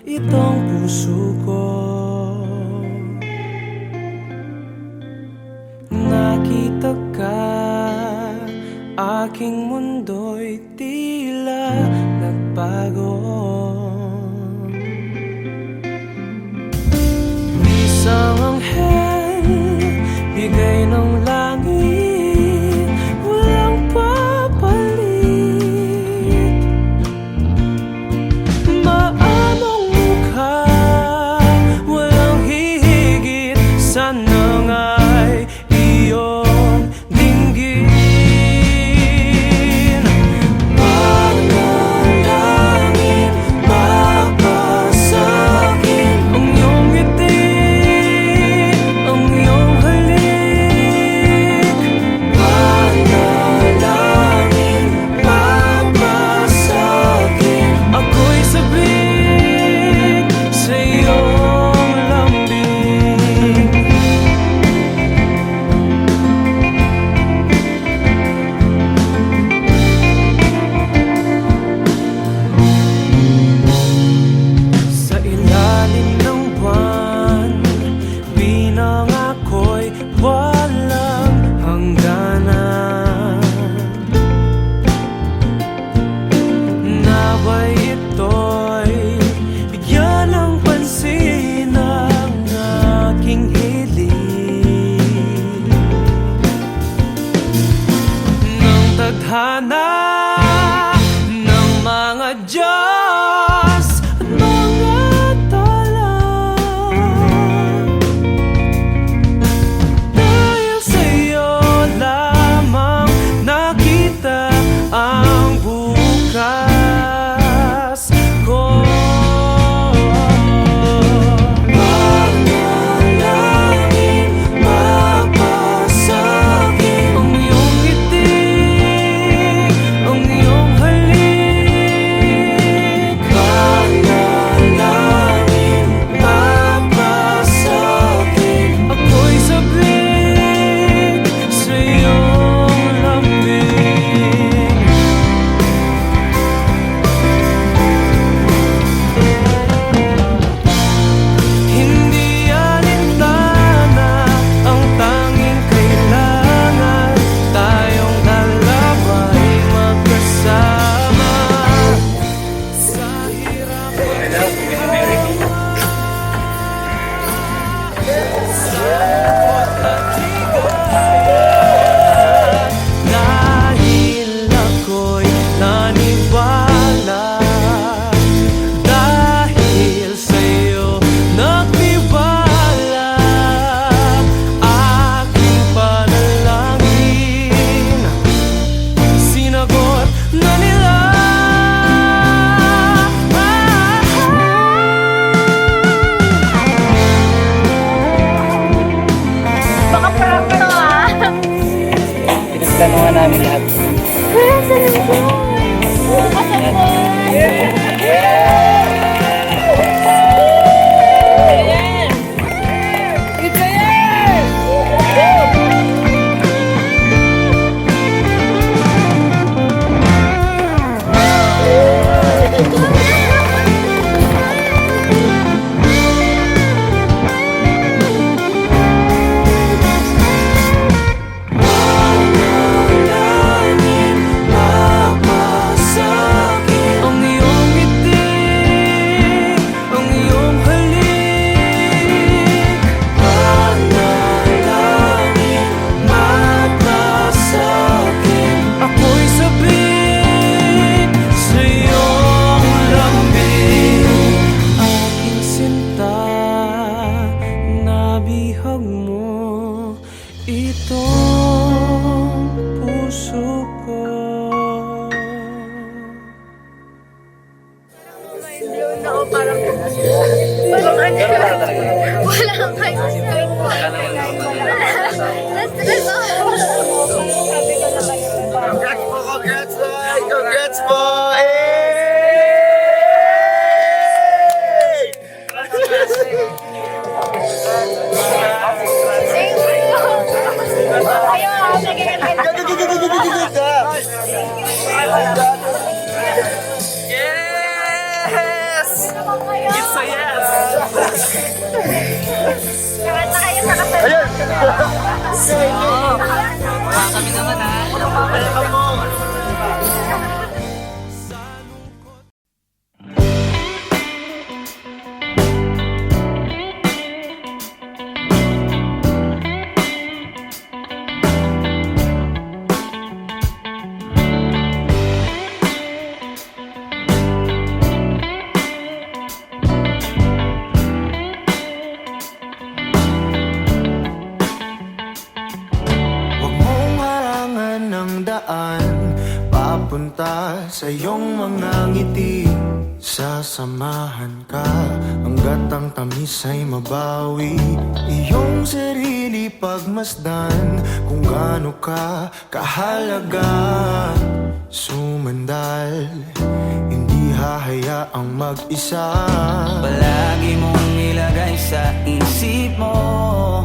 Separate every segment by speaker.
Speaker 1: itong puso ko. Nakita ka, aking mundo'y tila nagbago. Isang anghel, bigay ng langit, walang papalit. Maamong mukha, walang hihigit, sana nga'y iyong dinggin. Panalangin, mapasakit ang iyong ngiti, ang iyong halik. Panalangin, mapasakit, ako'y sabik sa iyong lambing. Sa ilalim ng buwan, pinangako'y walang hangganan. Nawa'y ito'y bigyan ng pansin ang aking hiling. Ng tadhana ng mga Diyos at mga tala, dahil sa'yo lamang nakita ang bukas ko. Panalangin, mapasakit ang iyong ngiti, ang iyong halik. Panalangin, mapasakit, ako'y sabik sa iyong lambing. Hindi alintana ang tanging kailangan, tayong dalawa'y magkasama sa hirap at sa lungkot at higayan. Dahil ako'y naniwala, dahil sa'yo nagtiwala, aking panalangin sinagot na nila.
Speaker 2: Baka prank to ah.
Speaker 3: Pinagplanuhan namin lahat.
Speaker 2: Wala sa lungkot.
Speaker 1: Panalangin, mapasakit ang iyong ngiti, ang iyong halik. Panalangin, mapasakit, ako'y sabik sa iyong lambing. Aking sinta, nabihag mo itong puso ko.
Speaker 2: Parang wala kang expect. Nas-stress ako. Sabi ko na kayo.
Speaker 4: Congrats, boy! Congrats, boy!
Speaker 2: Thank you. Ayun, nagiging
Speaker 1: It's a yes!
Speaker 2: Kanta kayo sa kasal.
Speaker 4: Ayun!
Speaker 3: Kami naman ha.
Speaker 4: Welcome mo! Huwag mong harangan ng daan papunta sa iyong mga ngiti. Sasamahan ka hanggat ang tamis ay mabawi. Iyong sarili pagmasdan kung gaano ka kahalaga. Sumandal, hindi hahayaang mag-isa.
Speaker 1: Palagi mong ilagay sa isip mo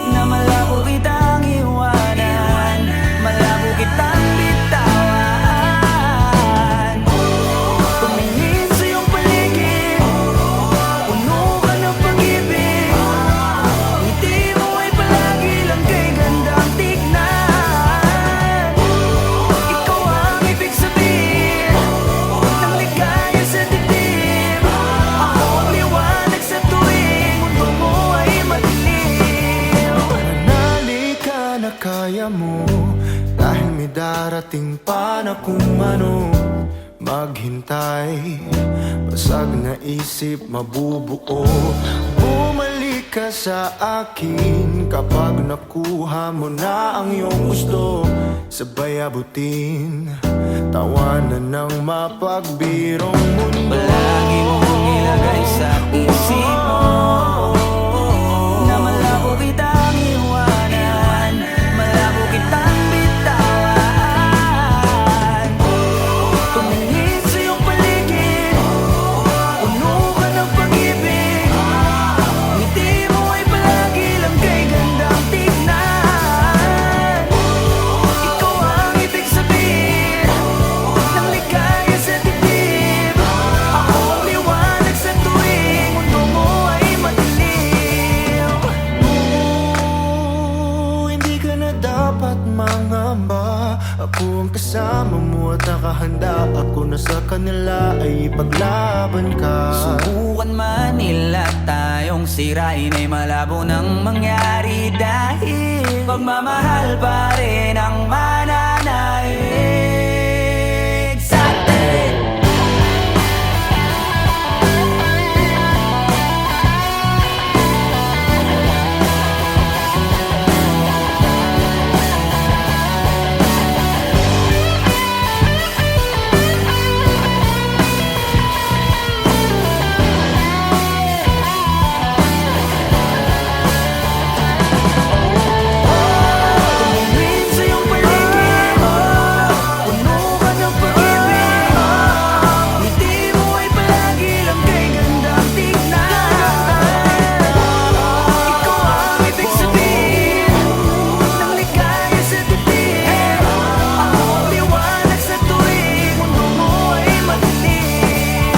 Speaker 1: na malabo kitang iwanan, malabo kitang bitawan. Tumingin sa iyong paligid, puno ka ng pag-ibig. Ngiti mo ay palagi lang kay gandang tignan. Ikaw ang ibig sabihin ng ligaya sa dibdib. Ako ang liwanag sa tuwing mundo mo ay madilim.
Speaker 4: Manali ka na kaya mo, dahil may darating pa na kung ano. Maghintay, basag na isip mabubuo. Bumalik ka sa akin kapag nakuha mo na ang iyong gusto. Sabay abutin, tawanan ng mapagbirong mundo.
Speaker 1: Palagi mong ilagay sa isip mo na malabo kitang iwanan, malabo kitang bitawan. Tumingin sa iyong paligid, puno ka ng pag-ibig. Ngiti mo ay palagi lang kay gandang tignan. Ikaw ang ibig sabihin ng ligaya sa dibdib. Ako ang liwanag sa tuwing mundo mo ay madilim.
Speaker 4: Hindi ka na dapat mangamba. Ako ang kasama mo at nakahanda. Ako na sa kanila ay ipaglaban ka.
Speaker 1: Subukan man nila tayong sirain ay malabo nang mangyari. Dahil pagmamahal pa rin ang mananaig sa atin. Tumingin sa iyong paligid, puno ka ng pag-ibig. Ngiti mo ay palagi lang kay gandang tignan. Ikaw ang ibig sabihin ng ligaya sa dibdib. Ako ang liwanag sa tuwing mundo mo ay madilim.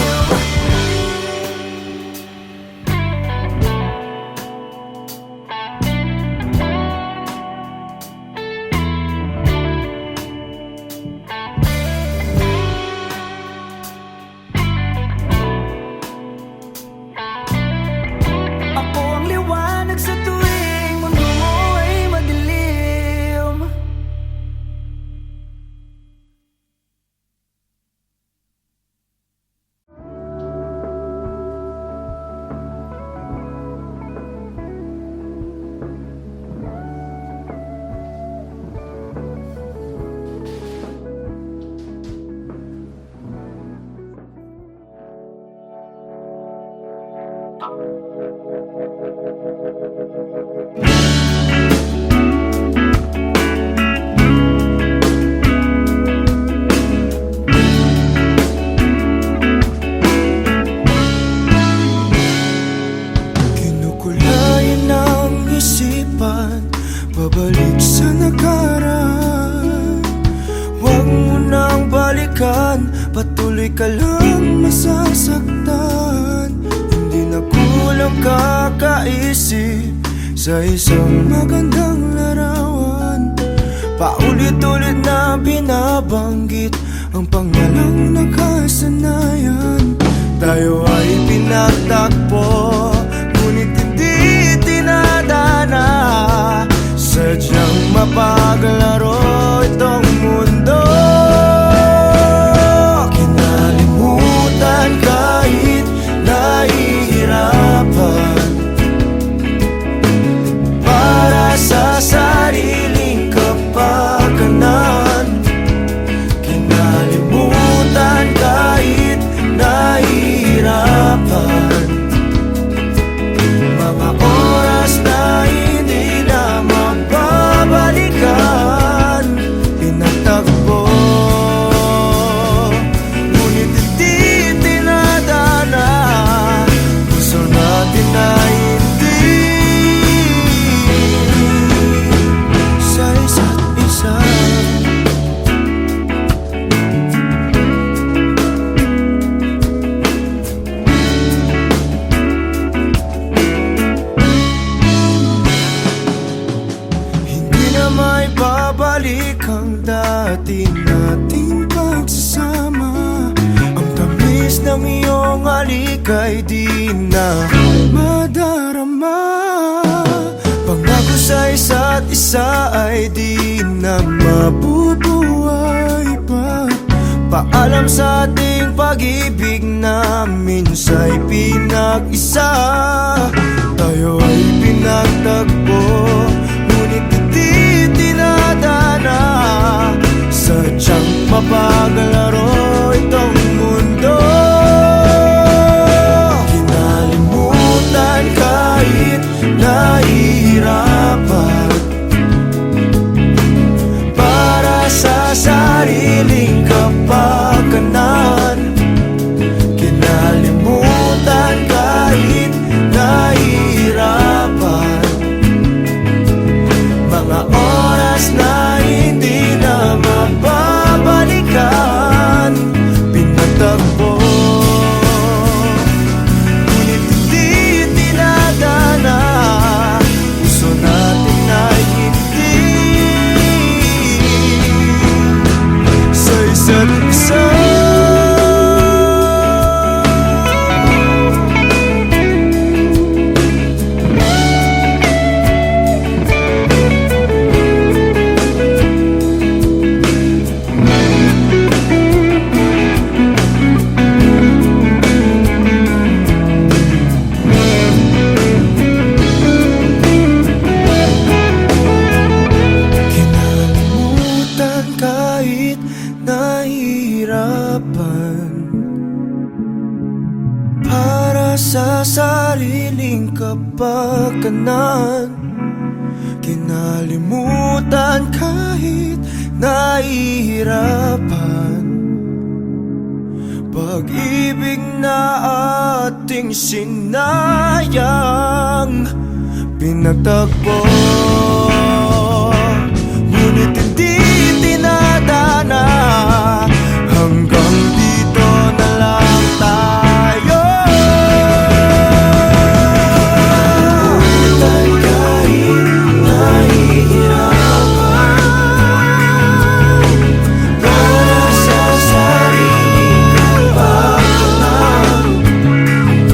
Speaker 1: Ako ang liwanag sa tuwing mundo mo ay madilim.
Speaker 4: Kinukulayan ng isipan, babalik sa nakaraan. Huwag mo nang balikan, patuloy ka lang masasaktan. Sa isang magandang larawan, paulit-ulit na binabanggit ang pangalang nakasanayan. Tayo ay pinagtagpo, ngunit hindi tinadana. Sadyang mapaglaro itong mundo. Kinalimutan kahit nahihirapan, para sa sariling kapakanan. Kinalimutan kahit nahihirapan, mga oras na hindi na mababalikan. Pinagtagpo, ngunit hindi tinadana. Gusto natin na hindi sa isa't isa. Hindi na may babalik ang dati nating pagsasama. Ang tamis ng iyong halik ay di na madarama. Pangako sa isa't isa ay di na mabubuhay pa. Paalam sa ating pag-ibig na minsa'y pinag-isa. Tayo ay pinagtagpo, ngunit hindi tinadana. Sadyang mapaglaro itong mundo. Kinalimutan kahit nahihirapan, para sa sariling kapakanan. Kinalimutan kahit nahihirapan, mga oras na hindi na mababalikan. Pinagtagpo, ngunit hindi tinadana. Gusto natin na hindi sa isa't isa. Kinalimutan kahit nahihirapan, para sa sariling kapakanan. Kinalimutan kahit nahihirapan, pag-ibig na ating sinayang. Pinagtagpo, ngunit hindi tinadana. Hanggang dito na lang tayo. Kahit nahihirapan, para sa sariling kapakanan.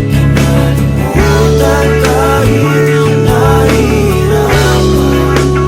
Speaker 4: Kinalimutan kahit nahihirapan,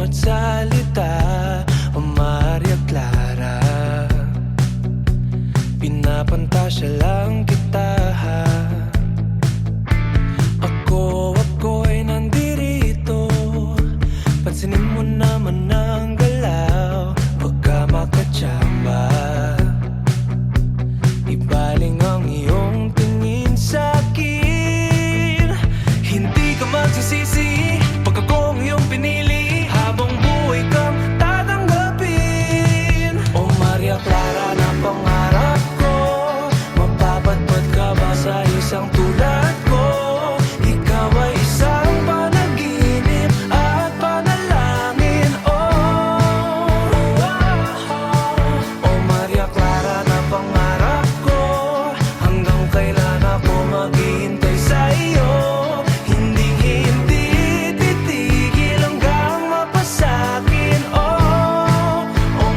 Speaker 4: bawat salita, o Maria Clara. Pinapantasya lang kita, ako'y nandirito. Pansinin mo naman ang galaw, baka makatsamba. Ibaling ang iyong tingin sa'kin. Hindi ka magsisisi pag akong iyong pinili. Habang buhay kang tatanggapin. O Maria Clara na pangarap ko, mapapadpad ka ba sa isang tulad ko? Ikaw ay isang panaginip at panalangin. O Maria Clara na pangarap ko, hanggang kailan ako maghihintay sa iyo? Hindi titigil hanggang mapasakin. O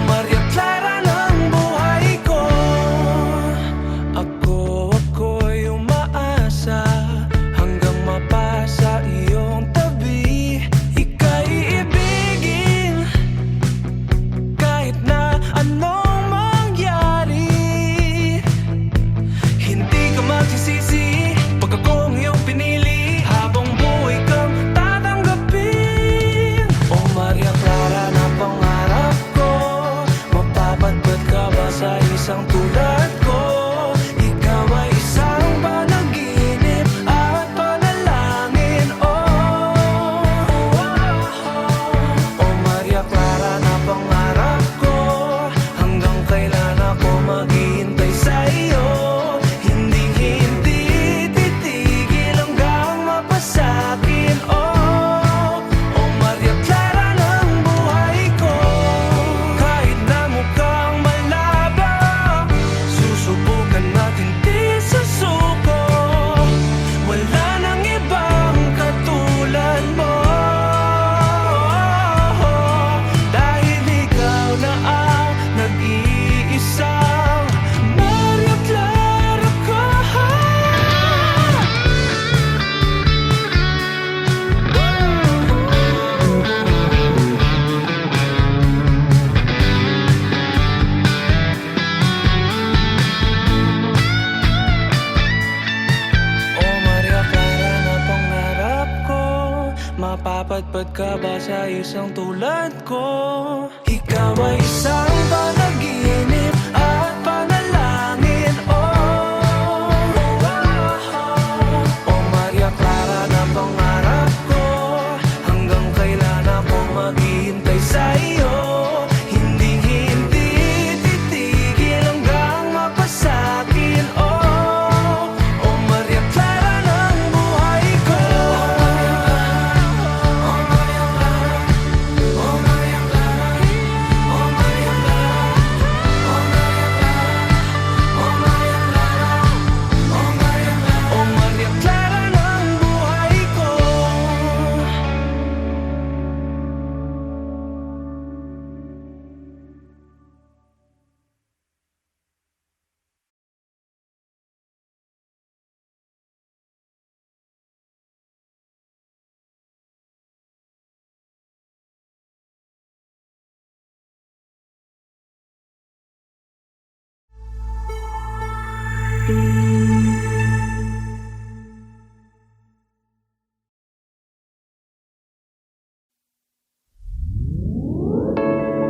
Speaker 4: Maria Clara ng buhay ko. Ako'y umaasa hanggang mapasa iyong tabi. Ika'y ibigin kahit na anong mangyari. Hindi ka magsisisi pag akong iyong pinili. Habang buhay kang tatanggapin. O Maria Clara na pangarap ko, mapapadpad ka ba sa isang tulad ko? Ikaw ay isang panaginip at panalangin. O Maria Clara na pangarap ko, hanggang kailan ako maghihintay sa iyo? Hindi titigil hanggang mapasakin. O Maria Clara ng buhay ko. Kahit na mukhang malabo, susubukan natin di sa suko. Wala nang ibang katulad mo, dahil ikaw na ang nag-iisang Maria Clara ko. O Maria Clara na pangarap ko, mapapadpad ka ba sa isang tulad ko? Ikaw ay isang panaginip at panalangin. O Maria Clara na pangarap ko, hanggang kailan ako maghihintay sa iyo? Hindi titigil hanggang mapasakin. O Maria Clara ng buhay ko. O Maria Clara, o Maria Clara, o Maria Clara, o Maria Clara, o Maria Clara, o Maria Clara, o Maria Clara ng buhay ko.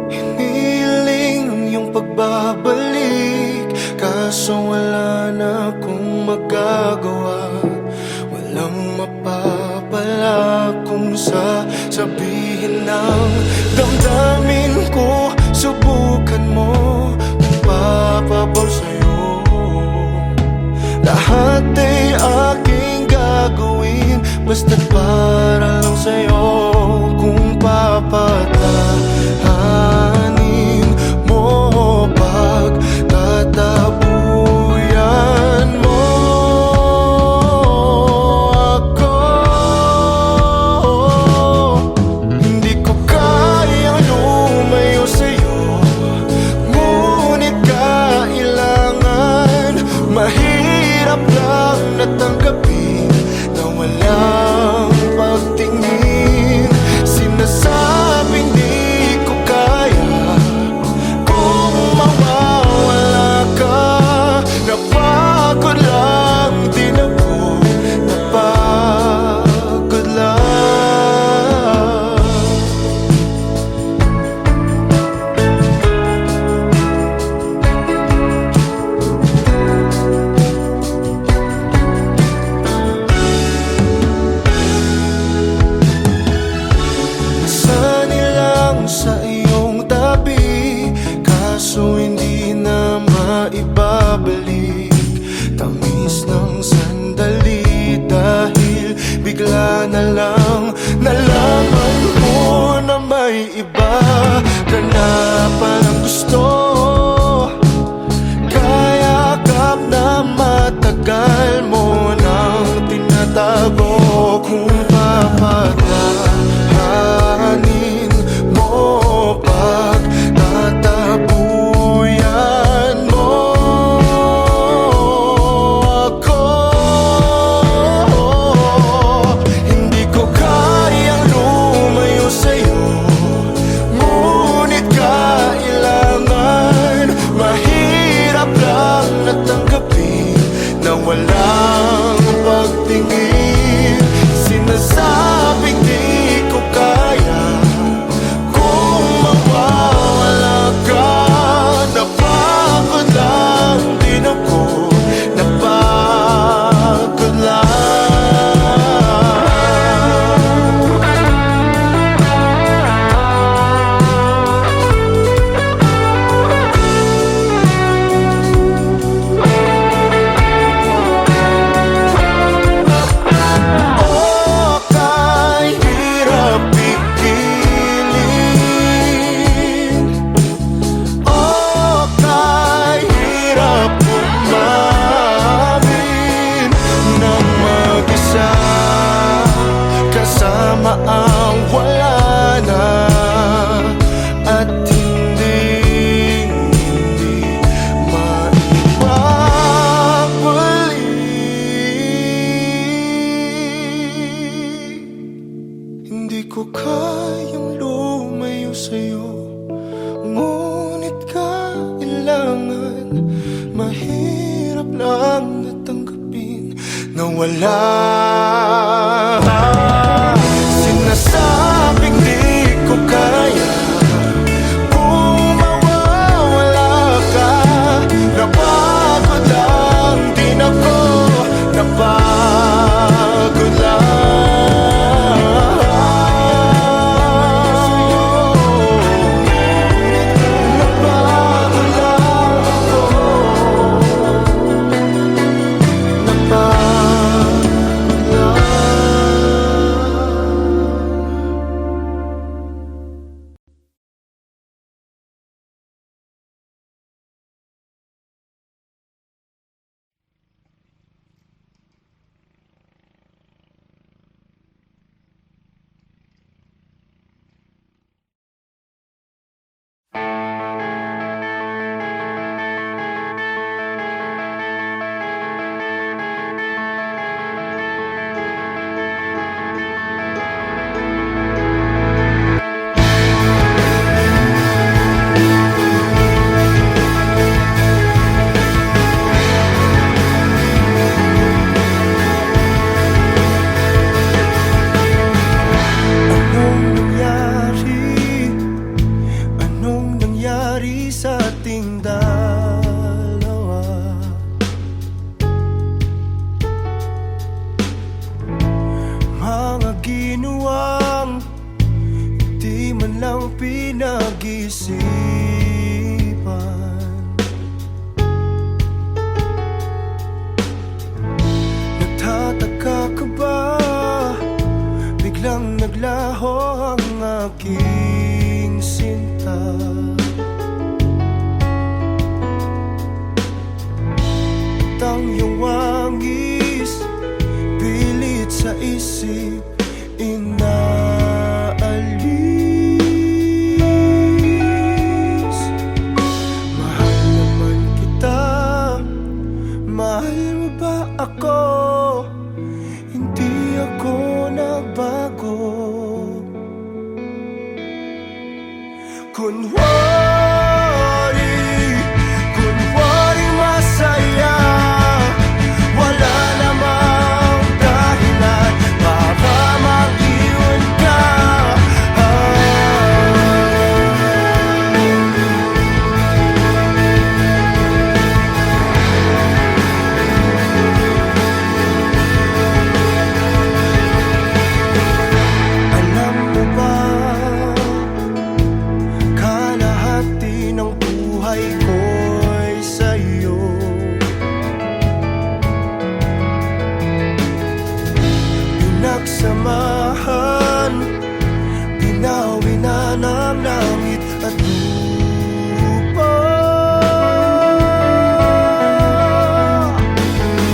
Speaker 4: Hiniling ang iyong pagbabalik, kaso wala na akong magagawa. Walang mapapala kung sasabihin ng damdamin ko. Subukan mo kung papabor sa'yo. Lahat ay aking gagawin, basta't para lang sa'yo. Kung papatahanin mo, pagtatabuyan mo ako. Hindi ko kayang lumayo sa'yo, ngunit kailangan. Mahirap lang natanggapin na walang pagtingin. kayang lumayo sa'yo, ngunit kailangan mahirap lang na tanggapin na wala. Sinasabing di ko kaya kung mawawala ka. Napagod lang din ako, napagod sa ating dalawa? Mga ginawang di man lang pinag-isipan. Nagtataka ka ba? Biglang naglaho ang aking sinta. Ang iyong wangis, pilit sa isip, inaalis. Mahal naman kita, mahal mo ba ako? Hindi ako nagbago. Kunwari masaya, wala namang dahilan para mag-iwan ka. Alam mo ba, kalahati ng buhay ko'y sa'yo. Pinagsamahan, pinawi na ng langit at lupa.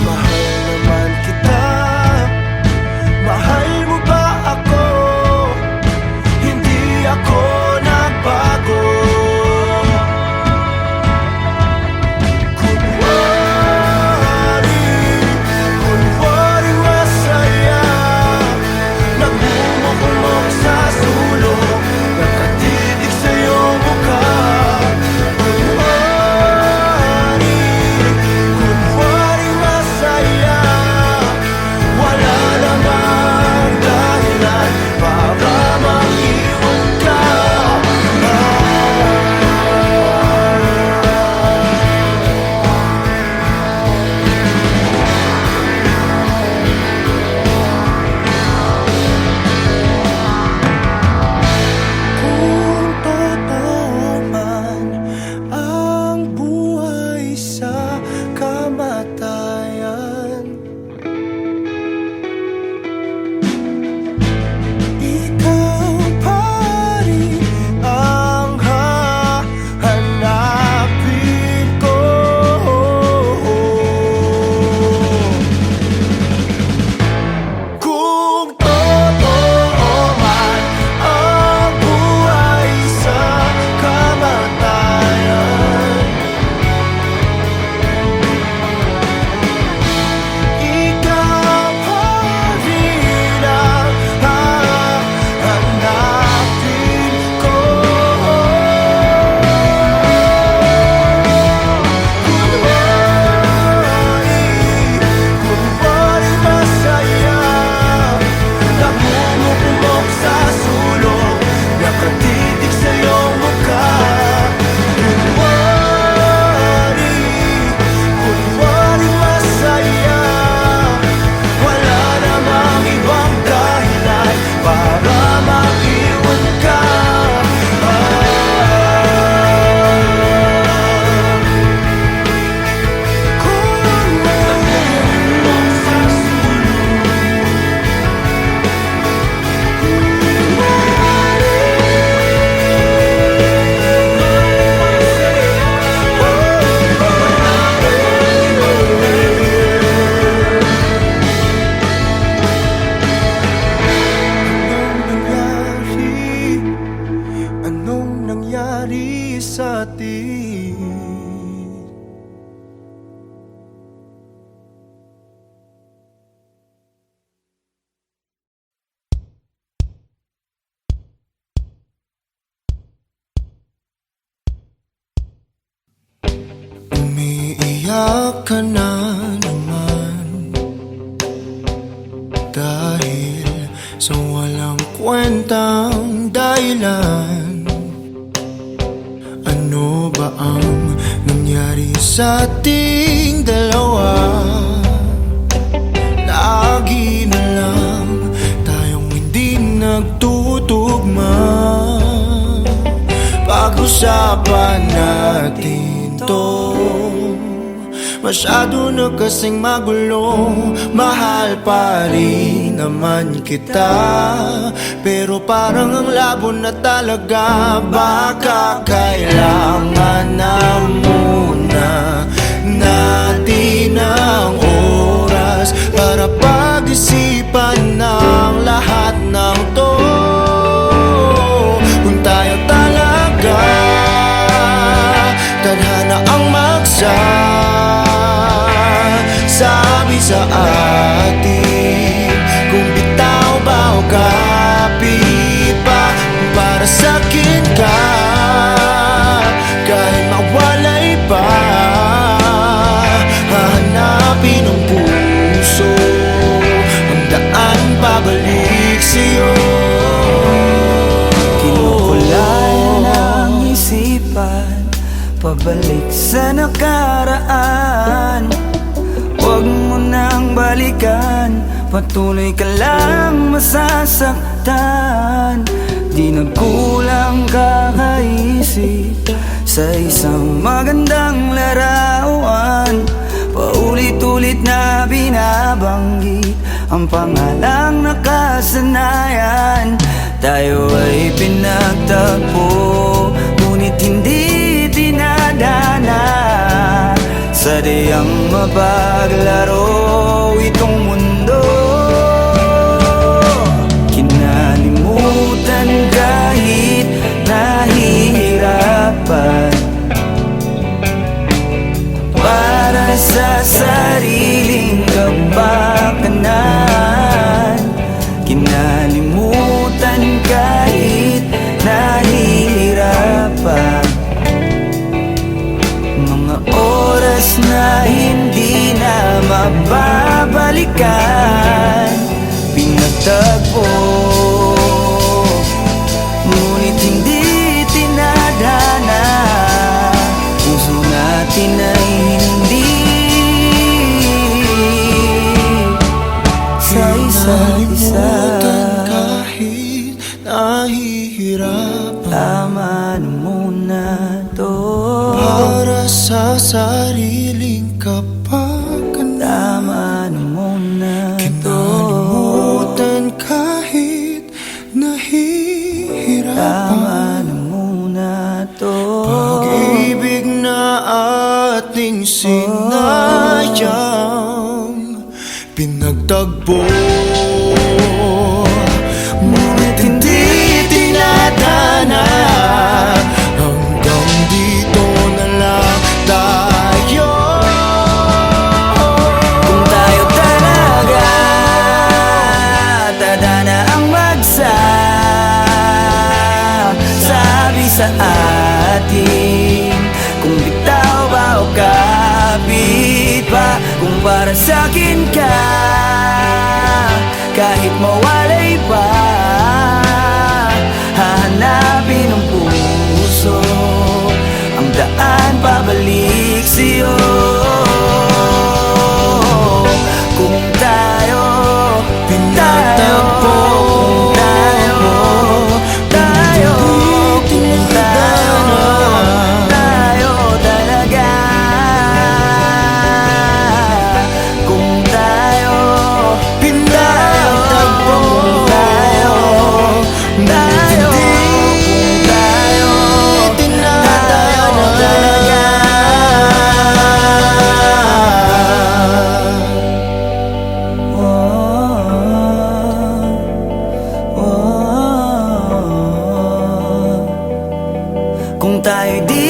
Speaker 4: Mahal naman kita, mahal mo ba ako? Hindi ako nagbago. Kunwari masaya, nagmumukmok sa sulok, nakatitig sa iyong mukha.
Speaker 5: atin. Umiiyak ka na naman dahil sa walang kwentang dahilan. Ano ba ang nangyari sa ating dalawa? Lagi na lang tayong hindi nagtutugma. Pag-usapan natin to. Masyado na kasing magulo. Mahal pa rin naman kita, pero parang ang labo na talaga. Baka kailangan na muna natin ang oras para pag-isipan ng lahat ng to. Kung tayo talaga tadhana ang sabi sa atin, kung bitaw ba o kapit pa. Para sa'kin ka, kahit mawalay pa, hahanapin ang puso ang daan pabalik sa'yo.
Speaker 1: Kinukulay ng isipan, pabalik sa nakaraan. Huwag mo nang balikan, patuloy ka lang masasaktan. Di nagkulang kakaisip sa isang magandang larawan. Paulit-ulit na binabanggit ang pangalang nakasanayan. Tayo ay pinagtagpo, ngunit hindi dinadana. Sadyang mapaglaro itong mundo. Kinalimutan kahit nahihirapan, para sa sariling kapakanan. Kinalimutan kahit nahihirapan, mga oras na hindi na mababalikan. Pinagtagpo, ngunit hindi tinadhana. Puso natin ay hindi sa isa't isa.
Speaker 5: Kahit nahihirapan,
Speaker 1: Tama na muna to.
Speaker 5: para sa sariling kapakanan.
Speaker 1: Tama na muna to.
Speaker 5: Kinalimutan kahit nahihirapan.
Speaker 1: Tama na muna to.
Speaker 5: Pag-ibig na ating sinayang, pinagtagpo, ngunit hindi tinadhana. Hanggang dito na lang tayo.
Speaker 1: Kung tayo talaga tadhana ang sabi sa atin, kung bitaw ba o kapit pa. Kung para sa'kin ka, kahit mawalay pa, hahanapin ang puso ang daan pabalik sa'yo. Kung tayo
Speaker 5: Pinagtagpo,
Speaker 1: kung tayo'y di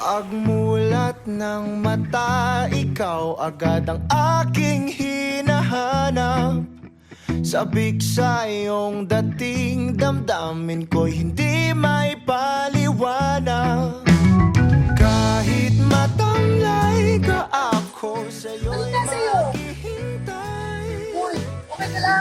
Speaker 5: Pagmulat ng mata, ikaw agad ang aking hinahanap. Sabik sa iyong dating, damdamin ko'y hindi may paliwanag. Kahit matamlay ka, ako sa'yo'y maghihintay.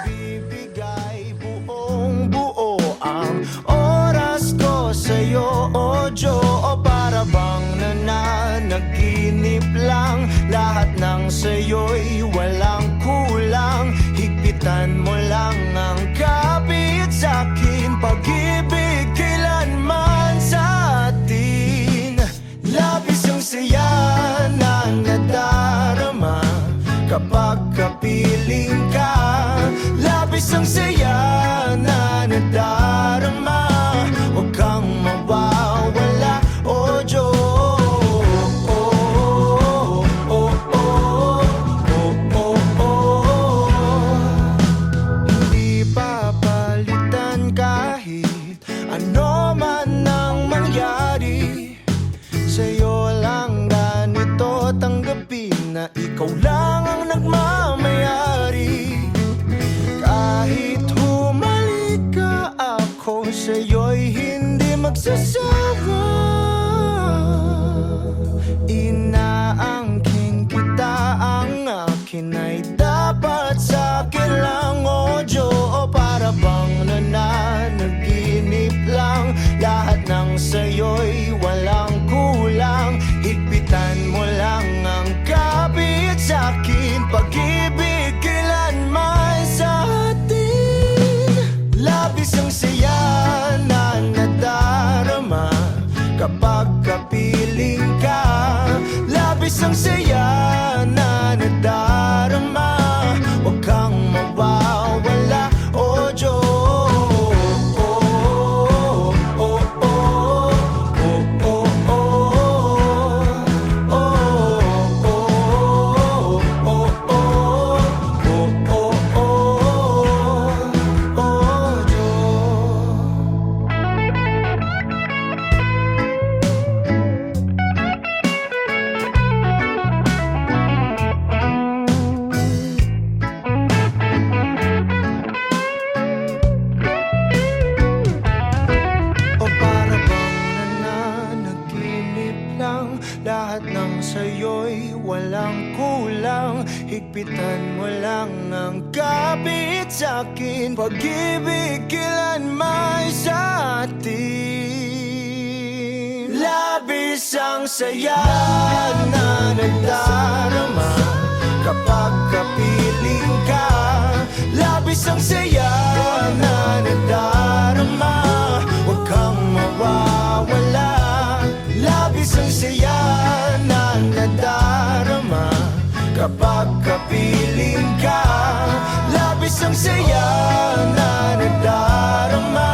Speaker 5: Bibigay buong buo ang oras ko sa'yo, o Diyo. O para bang nananaginip lang, lahat ng sa'yo'y walang kulang. Higpitan mo lang ang kapit sa'kin, pag-ibig kailanman sa atin. Labis ang saya na nadarama kapag kapiling ka. Labis ang saya na nadarama, huwag kang mawawala, o Diyos. Hindi papalitan kahit ano man ang mangyari. Sa'yo lang ganito tanggapin na ikaw lang ang nagmamayari. Kahit humalik ka, ako sa'yo'y hindi magsasawa. Inaangkin kita, ang akin ay dapat sa'kin lang, o Diyo. O para bang nananaginip lang, lahat ng sa'yo'y walang kulang. Higpitan mo lang ang kapit sa'kin, pag-ibig kailanman sa atin. Labis ang saya na nadarama kapag kapiling ka. Labis ang saya na nadarama, huwag kang mawawala, o Diyos. O para bang nananaginip lang, lahat ng sa'yo'y walang kulang. Higpitan mo lang ang kapit sa'kin, pag-ibig kailanman sa atin. Labis ang saya na nadarama kapag kapiling ka. Labis ang saya na nadarama, huwag kang mawawala. Labis ang saya na nadarama kapag kapiling ka. Labis ang saya na nadarama,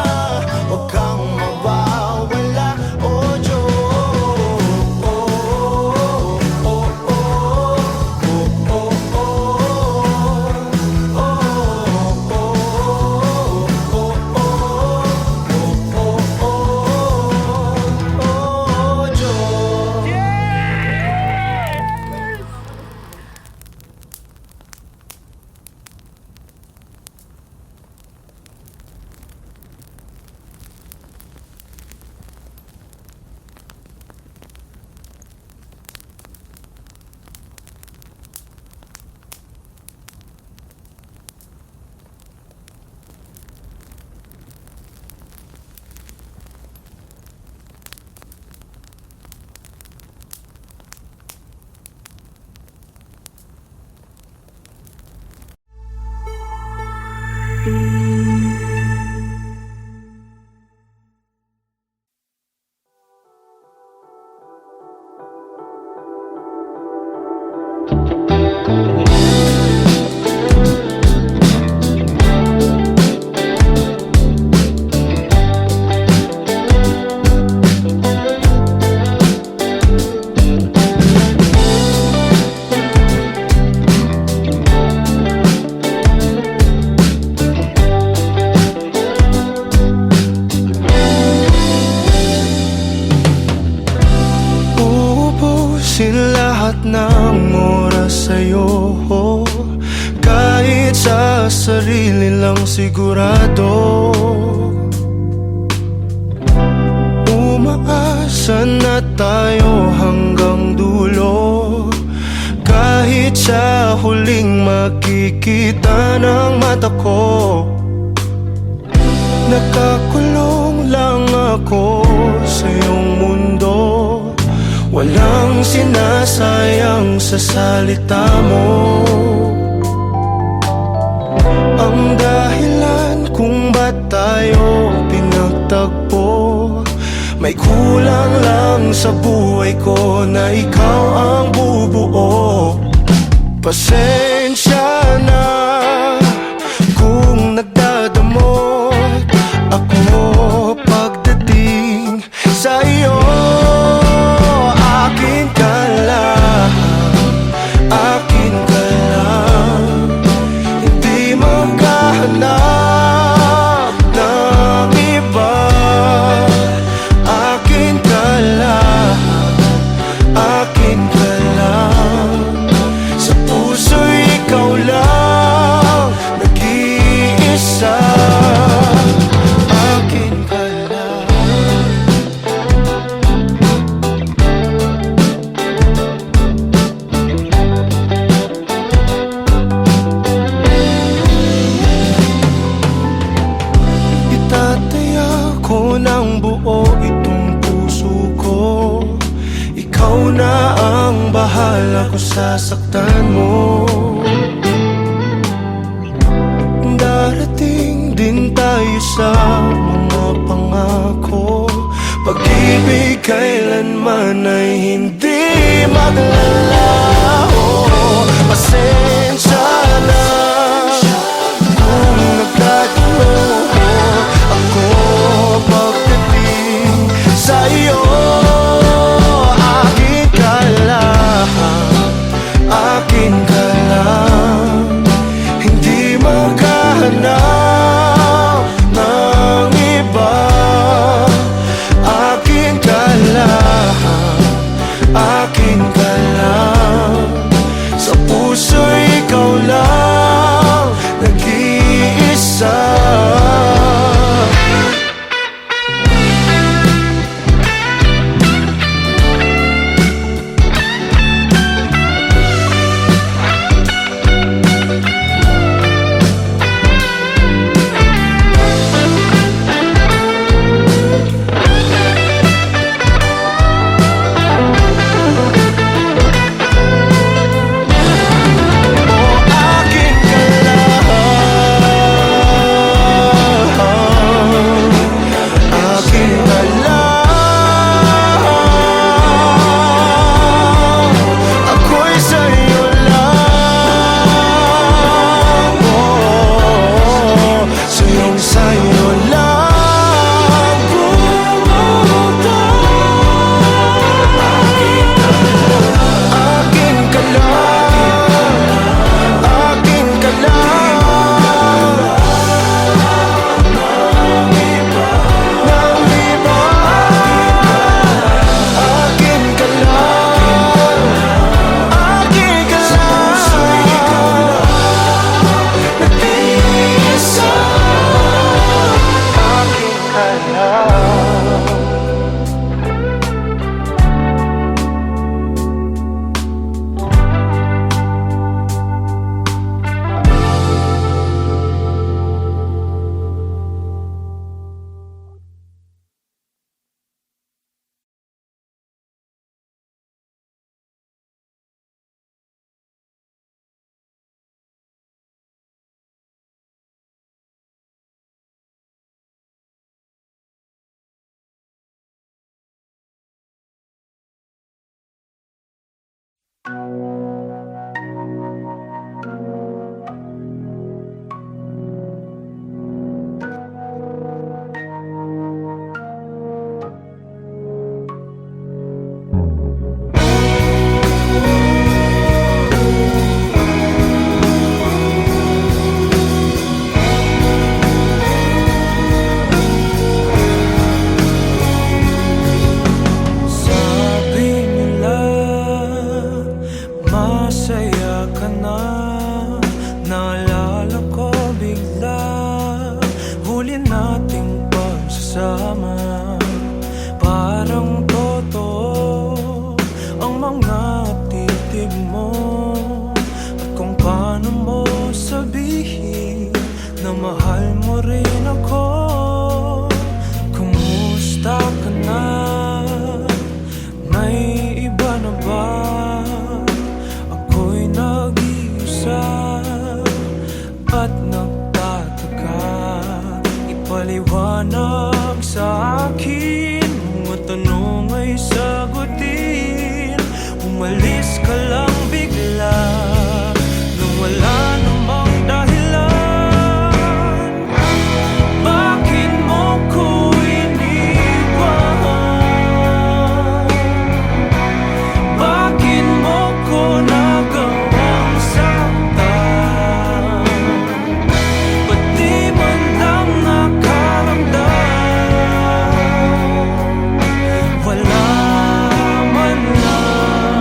Speaker 5: huwag kang mawawala, o Diyos. Ubusin lahat ng oras sa'yo, kahit sa sarili lang sigurado. Umaasa na tayo hanggang dulo, kahit sa huling makikita ng mata ko. Nakakulong lang ako sa iyong mundo, walang sinasayang sa salita mo. Ang dahilan kung ba't tayo pinagtagpo, may kulang lang sa buhay ko na ikaw ang bubuo. Pasensya na kung nagdadamot ako pagdating sa iyo. Akin ka lang, akin ka lang, hindi maghahanap ng iba. Akin ka lang, akin ka lang, sa puso'y ikaw lang nag-iisa. Akin ka lang. Itataya ko ng buo itong puso ko, ikaw na ang bahala kung sasaktan mo. Darating din tayo sa mga pangako, pag-ibig kailanman ay hindi maglalaho. Pasensya na kung nagkatalo ako pagdating sa iyo. Akin ka lang, akin ka lang, hindi maghahanap ng iba. Akin ka lang, akin ka lang, sa puso'y ikaw lang mga titig mo at kung paano mo sabihin na mahal mo rin ako. Kumusta ka na? May iba na ba? Ako'y nag-iisa at nagtataka. Ipaliwanag sa akin, mga tanong ay sagutin. Umalis ka lang bigla nung wala namang dahilan. Bakit mo ko iniwan? Bakit mo ko nagawang saktan? Ba't di man lang nakaramdam? Wala man lang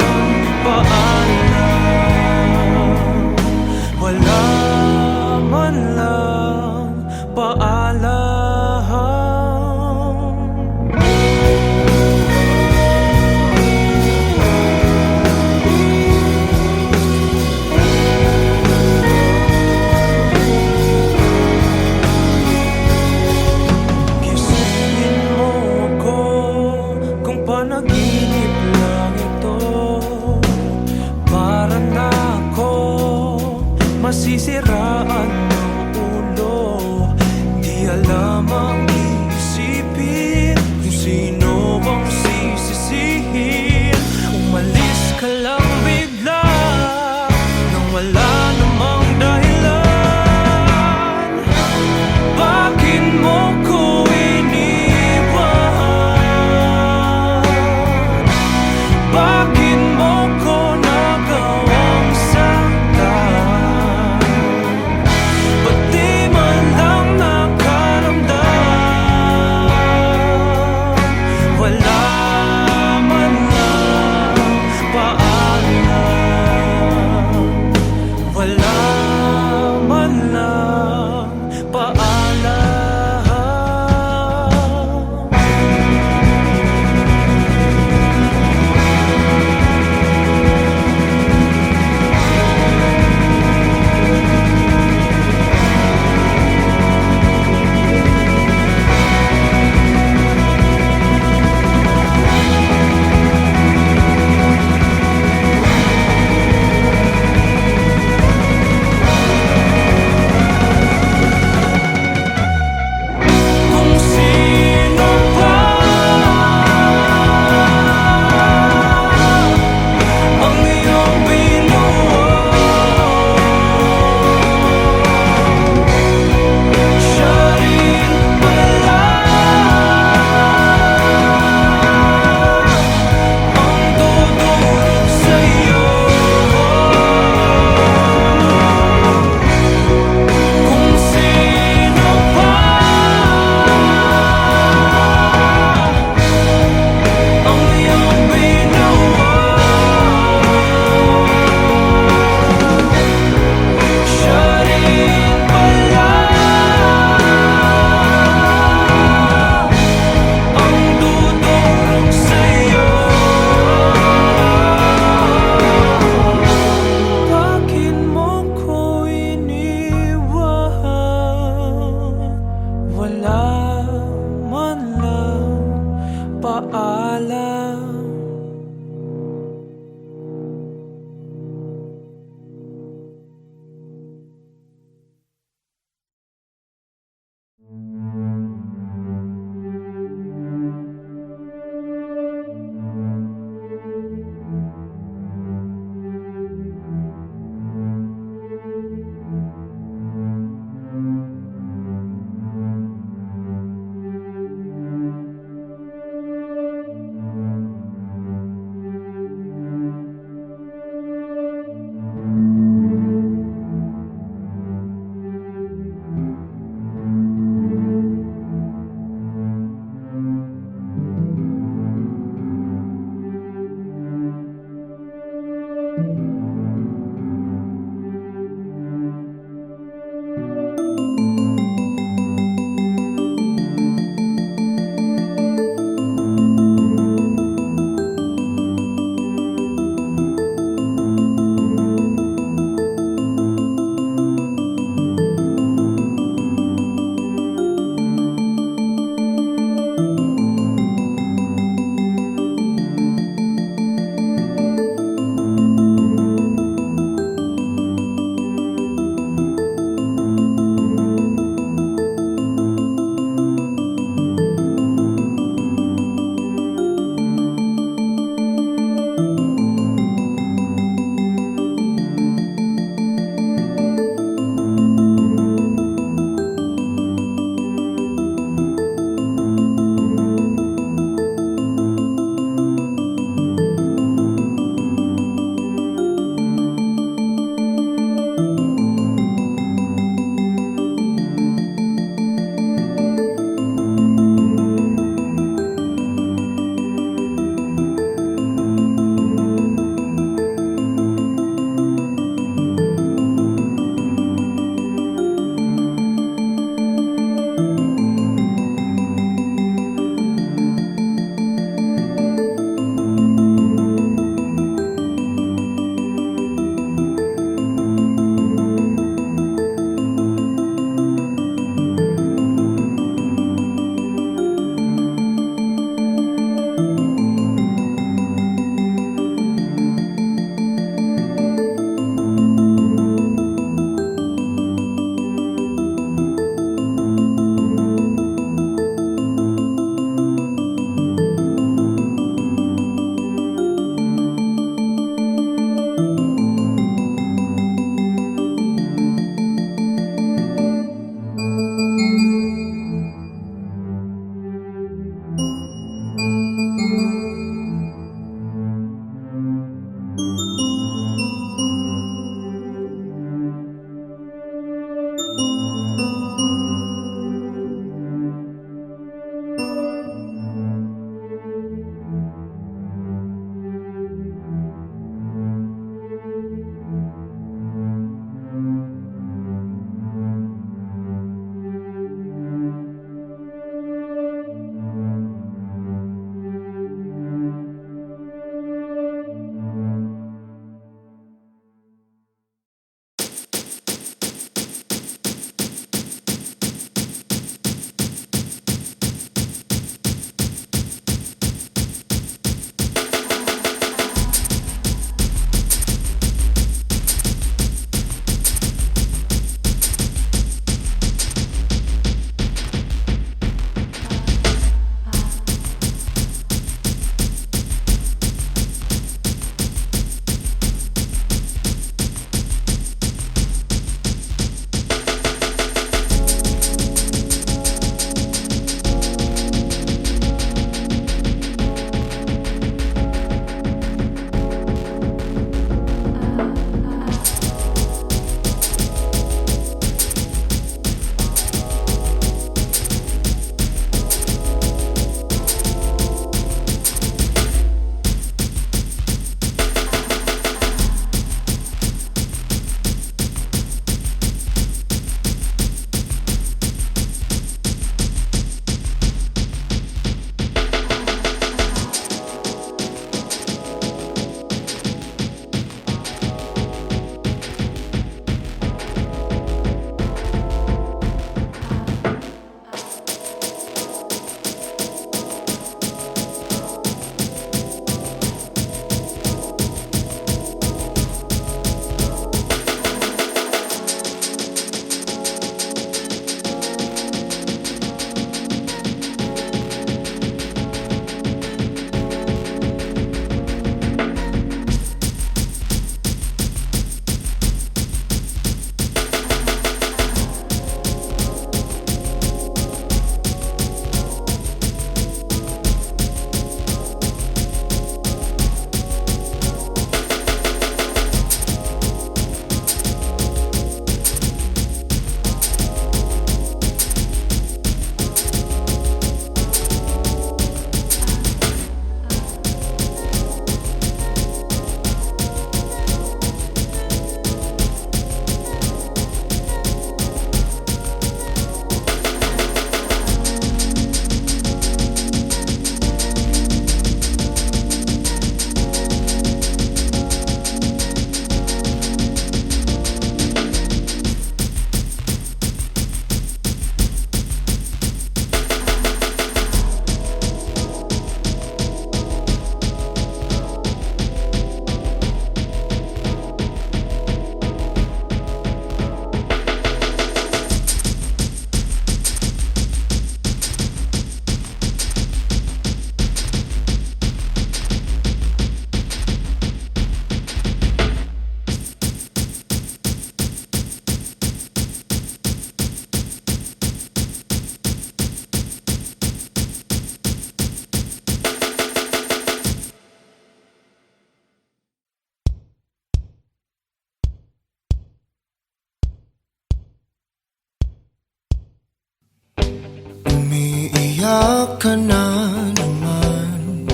Speaker 5: Umiyak ka na naman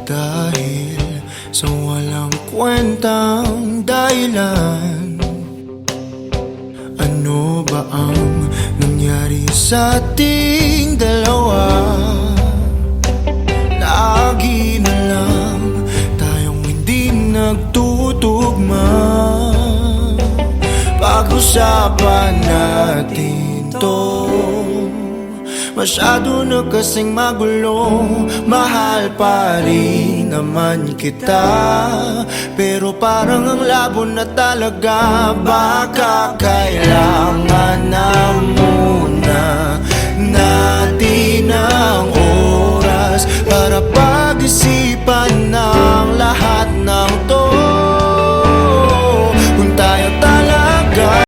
Speaker 5: dahil sa walang kwentang dahilan. Ano ba ang nangyari sa ating dalawa? Lagi na lang tayong hindi nagtutugma. Pag-usapan natin to, masyado na kasing magulo. Mahal pa rin naman kita, pero parang ang labo na talaga. Baka kailangan na